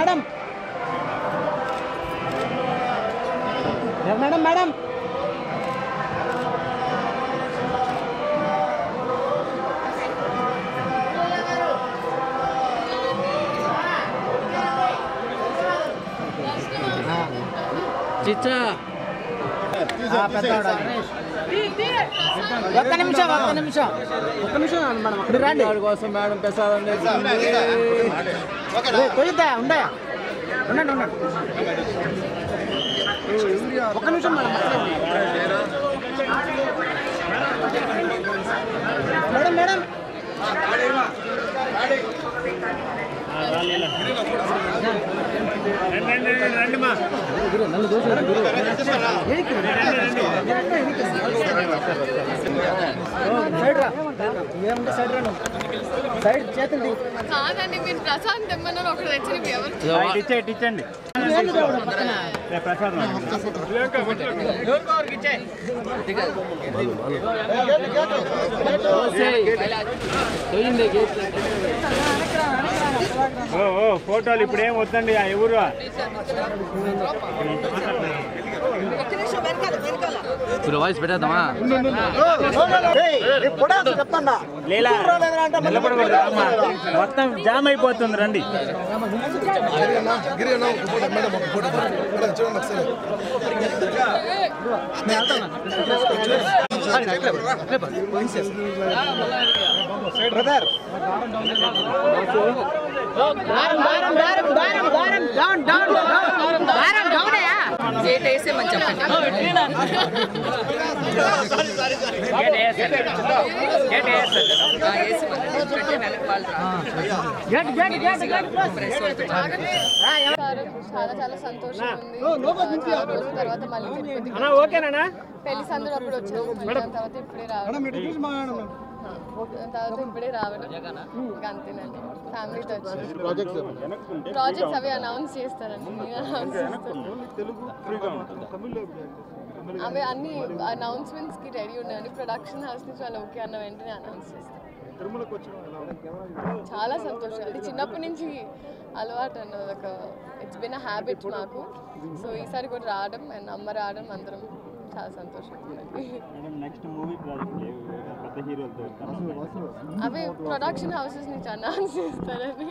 madam madam madam చిచ్చా ఒక్క నిమిషం madam అక్కడ రండి కోసం మేడం ప్రసాదం కొయ్యద్దా ఉండే ఉండండి ఒక్క నిమిషం మేడం మేడం సైడ్ చేతులు కాదండి మీరు ప్రసాదం తెమ్మన్నారు ఒకటి తెచ్చి ఇచ్చండి ఫోటోలు ఇప్పుడు ఏం వద్దండి ఎవరు వాయిస్ పెట్టేద్దామా మొత్తం జామ్ అయిపోతుంది రండి గేట్ వేసేమని చెప్పండి చాలా చాలా సంతోషం ఉంది తర్వాత మళ్ళీ పెళ్లి సందర్భం అప్పుడు వచ్చాను తర్వాత ఇప్పుడే రావడం తర్వాత ఇప్పుడే రావడం ఇంకా అంతేనండి ఫ్యామిలీతో వచ్చి ప్రాజెక్ట్స్ అవి అనౌన్స్ చేస్తారండి అవి అన్ని అనౌన్స్మెంట్స్కి రెడీ ఉన్నాయండి ప్రొడక్షన్ హౌస్ నుంచి వాళ్ళు ఓకే అన్న వెంటనే అనౌన్స్ చేస్తారు చాలా సంతోషం అది చిన్నప్పటి నుంచి అలవాటు అన్నది ఒక ఇట్స్ బిన్ అ హ్యాబిట్ మాకు సో ఈసారి కూడా రావడం అండ్ అమ్మ రావడం అందరం చాలా సంతోషం అవి ప్రొడక్షన్ హౌసెస్ నుంచి అనౌన్స్ చేస్తారని